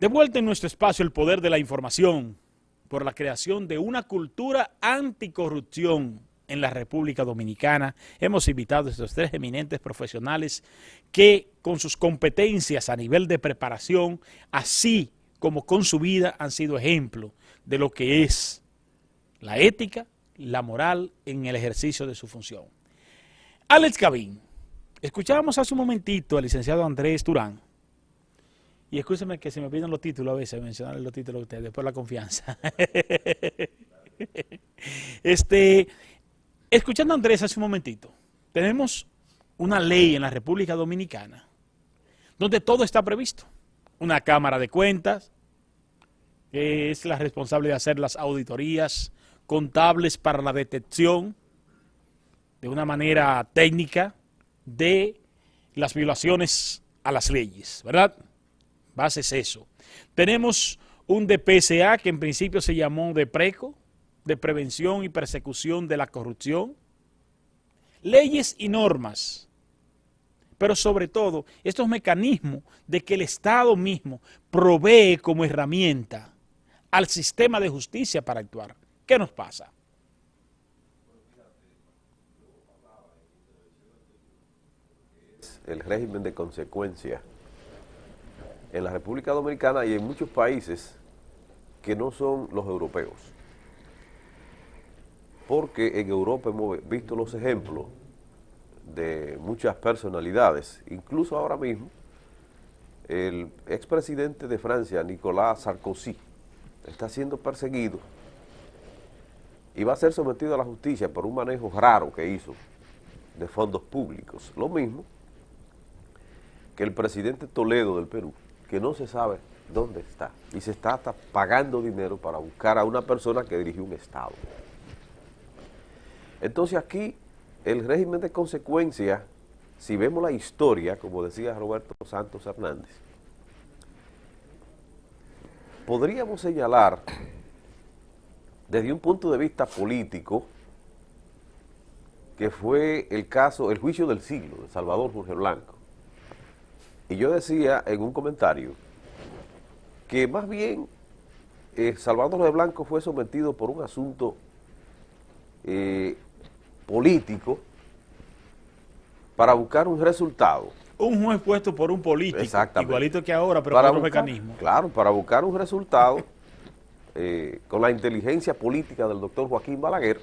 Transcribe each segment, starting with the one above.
De vuelta en nuestro espacio El Poder de la Información, por la creación de una cultura anticorrupción en la República Dominicana, hemos invitado a estos tres eminentes profesionales que con sus competencias a nivel de preparación, así como con su vida, han sido ejemplo de lo que es la ética, la moral en el ejercicio de su función. Alex Gavín, escuchábamos hace un momentito al licenciado Andrés Durán. Y escúcheme que se me olvidan los títulos a veces, mencionar los títulos de ustedes, por la confianza. Escuchando a Andrés hace un momentito, tenemos una ley en la República Dominicana donde todo está previsto. Una Cámara de Cuentas, que es la responsable de hacer las auditorías contables para la detección de una manera técnica de las violaciones a las leyes, ¿verdad? Base es eso. Tenemos un DPCA que en principio se llamó DEPRECO, de prevención y persecución de la corrupción. Leyes y normas, pero sobre todo estos mecanismos de que el Estado mismo provee como herramienta al sistema de justicia para actuar. ¿Qué nos pasa? El régimen de consecuencia en la República Dominicana y en muchos países que no son los europeos. Porque en Europa hemos visto los ejemplos de muchas personalidades, incluso ahora mismo el expresidente de Francia, Nicolas Sarkozy, está siendo perseguido y va a ser sometido a la justicia por un manejo raro que hizo de fondos públicos. Lo mismo que el presidente Toledo del Perú, que no se sabe dónde está y se está hasta pagando dinero para buscar a una persona que dirigió un estado. Entonces aquí el régimen de consecuencia, si vemos la historia, como decía Roberto Santos Hernández, podríamos señalar desde un punto de vista político que fue el caso, el juicio del siglo de Salvador Jorge Blanco. Y yo decía en un comentario que más bien Salvador Jorge Blanco fue sometido por un asunto político para buscar un resultado. Un juez puesto por un político, igualito que ahora, pero para con otro buscar, mecanismo. Claro, para buscar un resultado con la inteligencia política del doctor Joaquín Balaguer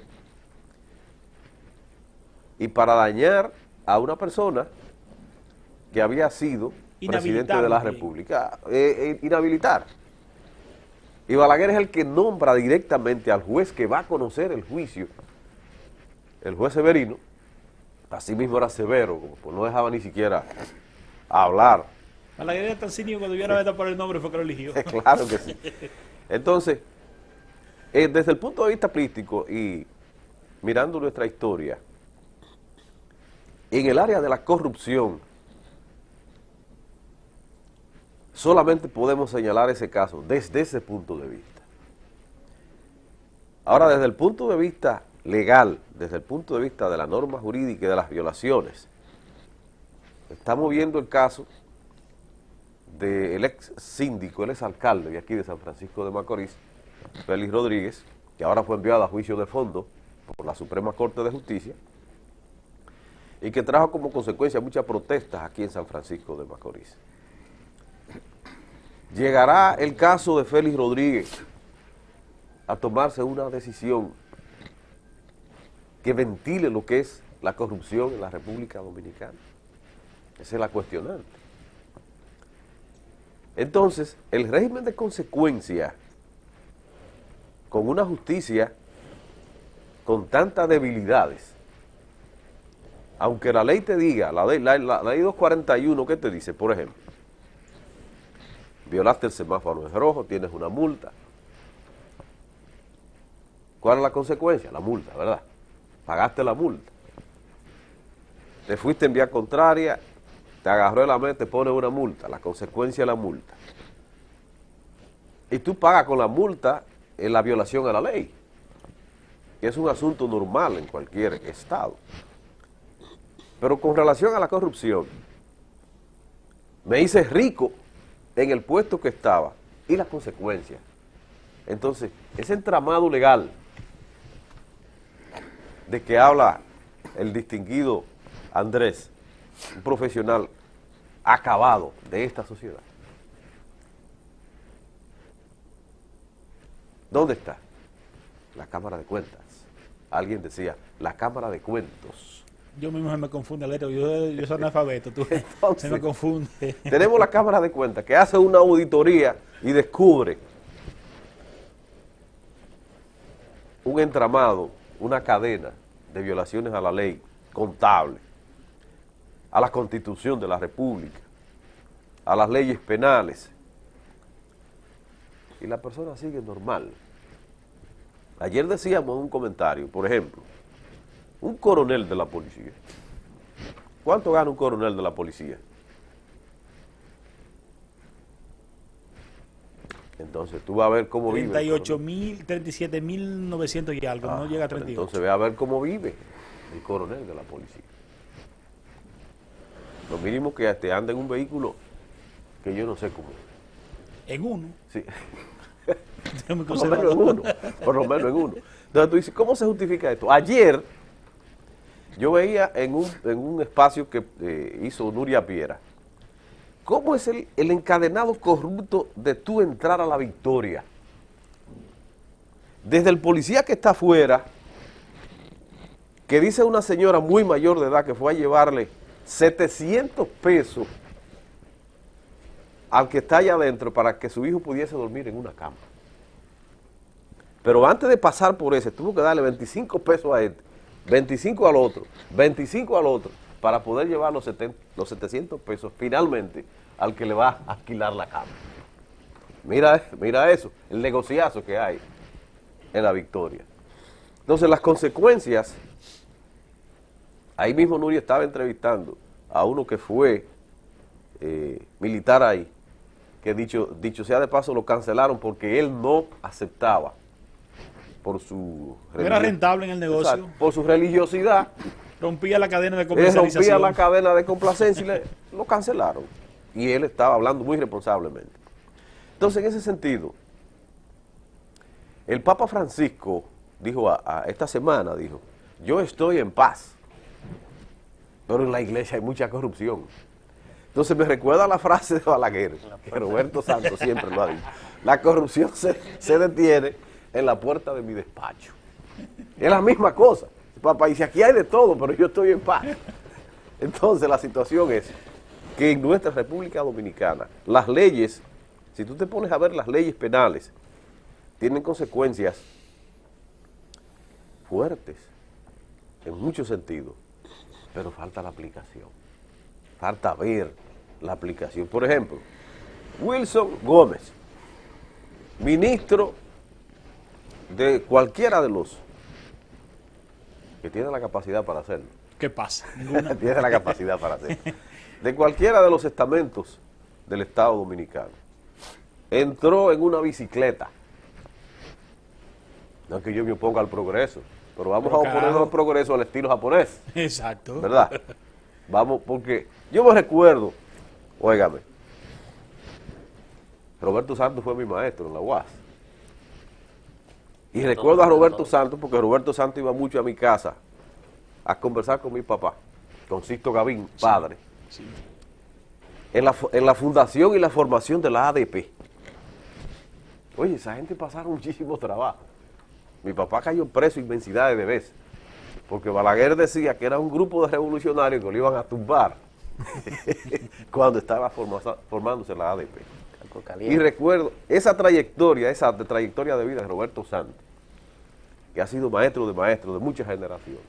y para dañar a una persona que había sido presidente de la República, inhabilitar. Y Balaguer es el que nombra directamente al juez que va a conocer el juicio, el juez Severino. Así mismo era severo, pues no dejaba ni siquiera hablar. Balaguer era tan cínico cuando yo era vez por el nombre fue que lo eligió. Claro que sí. Entonces, desde el punto de vista político y mirando nuestra historia, en el área de la corrupción, solamente podemos señalar ese caso desde ese punto de vista. Ahora, desde el punto de vista legal, desde el punto de vista de la norma jurídica y de las violaciones, estamos viendo el caso del ex síndico, el ex alcalde de aquí de San Francisco de Macorís, Félix Rodríguez, que ahora fue enviado a juicio de fondo por la Suprema Corte de Justicia y que trajo como consecuencia muchas protestas aquí en San Francisco de Macorís. ¿Llegará el caso de Félix Rodríguez a tomarse una decisión que ventile lo que es la corrupción en la República Dominicana? Esa es la cuestionante. Entonces, el régimen de consecuencia, con una justicia con tantas debilidades, aunque la ley te diga, la ley 241, ¿qué te dice? Por ejemplo, violaste el semáforo en rojo, tienes una multa. ¿Cuál es la consecuencia? La multa, ¿verdad? Pagaste la multa. Te fuiste en vía contraria, te agarró el AME, te pone una multa, la consecuencia es la multa. Y tú pagas con la multa en la violación a la ley, que es un asunto normal en cualquier estado. Pero con relación a la corrupción, me hice rico en el puesto que estaba y las consecuencias. Entonces, ese entramado legal de que habla el distinguido Andrés, un profesional acabado de esta sociedad, ¿dónde está? La Cámara de Cuentas. Alguien decía, la Cámara de Cuentos. Yo mismo se me confunde, Aleto. Yo soy analfabeto, tú. Entonces, Se me confunde. tenemos la Cámara de Cuentas que hace una auditoría y descubre un entramado, una cadena de violaciones a la ley contable, a la Constitución de la República, a las leyes penales, y la persona sigue normal. Ayer decíamos en un comentario, por ejemplo, un coronel de la policía. ¿Cuánto gana un coronel de la policía? Entonces tú vas a ver cómo vive. 37.900 y algo, no llega a 38. Entonces ve a ver cómo vive el coronel de la policía. Lo mínimo que te anda en un vehículo que yo no sé cómo. En uno. Sí. Muy Por lo menos en conservador. uno. Por lo menos en uno. Entonces tú dices, ¿cómo se justifica esto? Ayer yo veía en un espacio que hizo Nuria Piera, ¿cómo es el encadenado corrupto de tú entrar a la victoria? Desde el policía que está afuera, que dice una señora muy mayor de edad que fue a llevarle 700 pesos al que está allá adentro para que su hijo pudiese dormir en una cama. Pero antes de pasar por ese, tuvo que darle 25 pesos a este, 25 al otro, 25 al otro, para poder llevar los 700 pesos finalmente al que le va a alquilar la cama. Mira eso, el negociazo que hay en la victoria. Entonces las consecuencias, ahí mismo Nuria estaba entrevistando a uno que fue militar ahí, que dicho sea de paso lo cancelaron porque él no aceptaba por su No era rentable en el negocio. Exacto, por su religiosidad. Rompía la cadena de Él comercialización. rompía la cadena de complacencia y lo cancelaron. Y él estaba hablando muy responsablemente. Entonces, en ese sentido, el Papa Francisco dijo esta semana, dijo, yo estoy en paz, pero en la iglesia hay mucha corrupción. Entonces me recuerda la frase de Balaguer, que Roberto Santos siempre lo ha dicho, la corrupción se detiene en la puerta de mi despacho. Es la misma cosa. Papá dice, aquí hay de todo, pero yo estoy en paz. Entonces la situación es que en nuestra República Dominicana, las leyes, si tú te pones a ver las leyes penales, tienen consecuencias fuertes, en muchos sentidos, pero falta la aplicación. Falta ver la aplicación. Por ejemplo, Wilson Gómez, ministro de cualquiera de los que tiene la capacidad para hacerlo. ¿Qué pasa? Ninguna. Tiene la capacidad para hacerlo. De cualquiera de los estamentos del Estado Dominicano. Entró en una bicicleta. No es que yo me oponga al progreso, pero vamos a oponernos al progreso al estilo japonés. Exacto. ¿Verdad? Vamos, porque yo me recuerdo, óigame, Roberto Santos fue mi maestro en la UAS. Y recuerdo a Roberto Santos porque Roberto Santos iba mucho a mi casa a conversar con mi papá, con Sisto Gavín, padre, Sí. en la fundación y la formación de la ADP. Oye, esa gente pasaron muchísimo trabajo. Mi papá cayó preso inmensidades de veces, porque Balaguer decía que era un grupo de revolucionarios que lo iban a tumbar cuando estaba formándose la ADP. Y recuerdo esa trayectoria de vida de Roberto Santos, que ha sido maestro de maestros de muchas generaciones.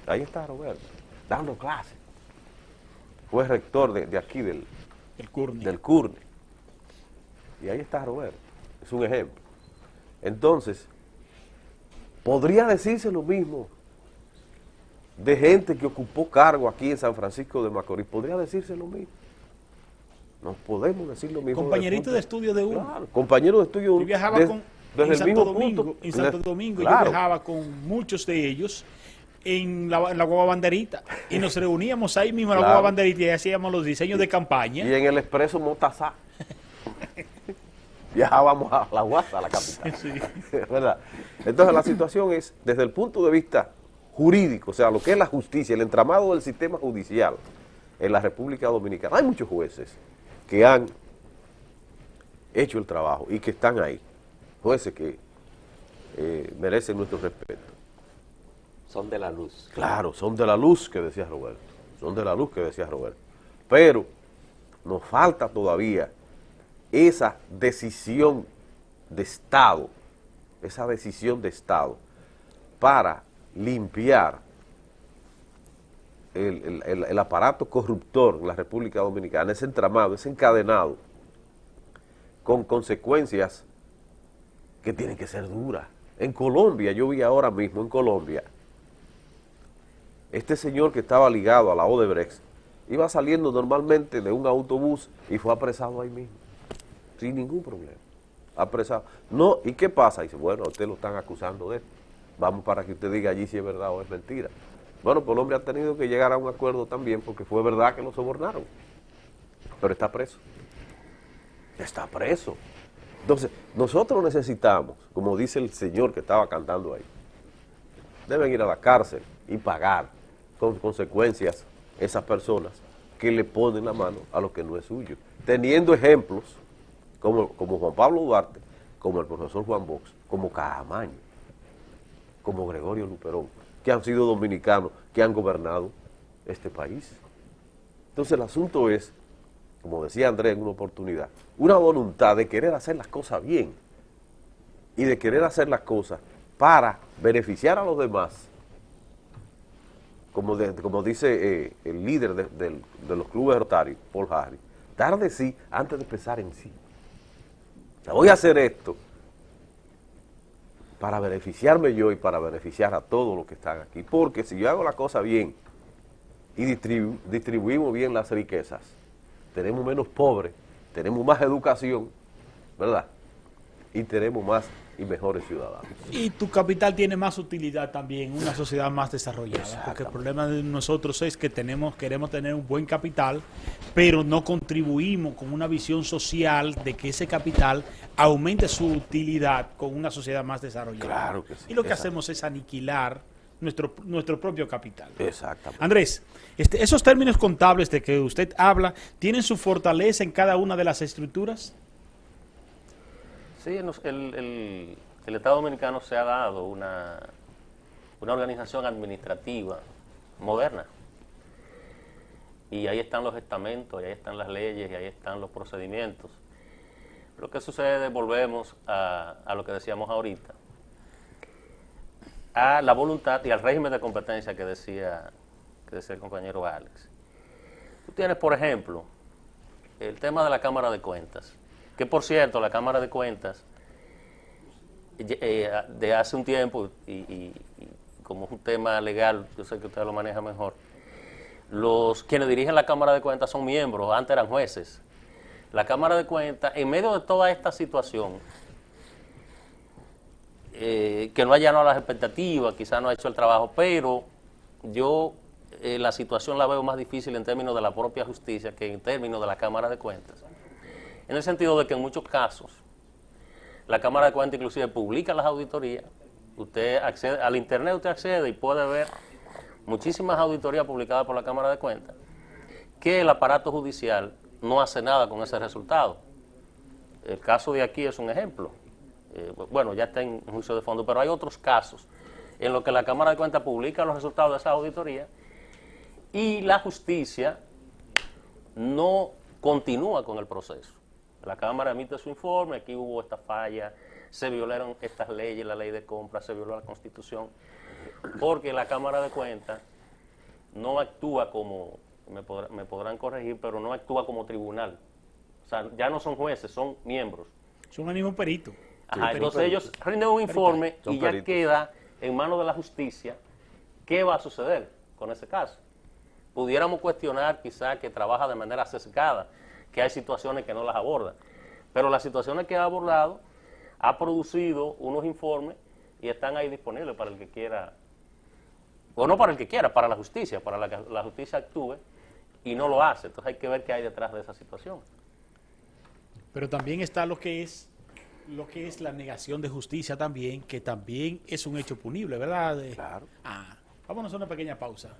Ahí está Roberto, dando clases. Fue rector de aquí del CURNE. Y ahí está Roberto, es un ejemplo. Entonces, podría decirse lo mismo de gente que ocupó cargo aquí en San Francisco de Macorís, podría decirse lo mismo. No podemos decir lo mismo. Compañerito de estudio de uno. Claro, compañero de estudio. Yo viajaba desde en el Santo mismo Domingo, punto. en Santo Domingo, Claro. yo viajaba con muchos de ellos en la guagua banderita y nos reuníamos ahí mismo en la Claro. guagua banderita y hacíamos los diseños de campaña. Y en el expreso Motazá. viajábamos a la UAS, a la capital. Sí. ¿Verdad? Entonces la situación es, desde el punto de vista jurídico, o sea, lo que es la justicia, el entramado del sistema judicial en la República Dominicana, hay muchos jueces que han hecho el trabajo y que están ahí, jueces que merecen nuestro respeto. Son de la luz. Claro, son de la luz que decía Roberto, son de la luz que decía Roberto, pero nos falta todavía esa decisión de Estado, para limpiar el aparato corruptor en la República Dominicana, ese entramado, ese encadenado, con consecuencias que tienen que ser duras. En Colombia, yo vi ahora mismo en Colombia, este señor que estaba ligado a la Odebrecht, iba saliendo normalmente de un autobús y fue apresado ahí mismo, sin ningún problema, apresado. No, ¿y qué pasa? Y dice, bueno, a usted lo están acusando de esto, vamos para que usted diga allí si es verdad o es mentira. Bueno, pues el hombre ha tenido que llegar a un acuerdo también, porque fue verdad que lo sobornaron, pero está preso. Está preso. Entonces, nosotros necesitamos, como dice el señor que estaba cantando ahí, deben ir a la cárcel y pagar con consecuencias esas personas que le ponen la mano a lo que no es suyo, teniendo ejemplos como Juan Pablo Duarte, como el profesor Juan Bosch, como Caamaño, como Gregorio Luperón, que han sido dominicanos, que han gobernado este país. Entonces el asunto es, como decía Andrés en una oportunidad, una voluntad de querer hacer las cosas bien y de querer hacer las cosas para beneficiar a los demás, como dice el líder de los clubes rotarios, Paul Harris, dar de sí antes de pensar en sí. O sea, voy a hacer esto para beneficiarme yo y para beneficiar a todos los que están aquí, porque si yo hago la cosa bien y distribuimos bien las riquezas, tenemos menos pobres, tenemos más educación, ¿verdad? Y tenemos más y mejores ciudadanos. Y tu capital tiene más utilidad también, una sociedad más desarrollada, porque el problema de nosotros es que queremos tener un buen capital, pero no contribuimos con una visión social de que ese capital aumente su utilidad con una sociedad más desarrollada. Claro que sí. Y lo que hacemos es aniquilar nuestro propio capital. Exactamente. Andrés, esos términos contables de que usted habla, ¿tienen su fortaleza en cada una de las estructuras? Sí, el Estado Dominicano se ha dado una organización administrativa moderna. Y ahí están los estamentos, y ahí están las leyes, y ahí están los procedimientos. Lo que sucede, volvemos a lo que decíamos ahorita, a la voluntad y al régimen de competencia que decía el compañero Alex. Tú tienes, por ejemplo, el tema de la Cámara de Cuentas, que por cierto, la Cámara de Cuentas, de hace un tiempo, y como es un tema legal, yo sé que usted lo maneja mejor, quienes dirigen la Cámara de Cuentas son miembros, antes eran jueces. La Cámara de Cuentas, en medio de toda esta situación, que no ha llenado las expectativas, quizás no ha hecho el trabajo, pero yo la situación la veo más difícil en términos de la propia justicia que en términos de la Cámara de Cuentas. En el sentido de que en muchos casos, la Cámara de Cuentas inclusive publica las auditorías, usted accede, al internet usted accede y puede ver muchísimas auditorías publicadas por la Cámara de Cuentas, que el aparato judicial no hace nada con ese resultado. El caso de aquí es un ejemplo. Bueno, ya está en juicio de fondo, pero hay otros casos en los que la Cámara de Cuentas publica los resultados de esa auditoría y la justicia no continúa con el proceso. La Cámara emite su informe, aquí hubo esta falla, se violaron estas leyes, la ley de compra, se violó la Constitución, porque la Cámara de Cuentas no actúa como, me podrán corregir, pero no actúa como tribunal. O sea, ya no son jueces, son miembros. Es un ánimo perito. Ajá, entonces ellos rinden un informe y ya queda en manos de la justicia qué va a suceder con ese caso. Pudiéramos cuestionar quizá que trabaja de manera sesgada, que hay situaciones que no las aborda, pero las situaciones que ha abordado ha producido unos informes y están ahí disponibles para el que quiera, o no para el que quiera, para la justicia, para que la justicia actúe y no lo hace. Entonces hay que ver qué hay detrás de esa situación. Pero también está lo que es lo que es la negación de justicia también, que también es un hecho punible, ¿verdad? Claro. Vámonos a una pequeña pausa.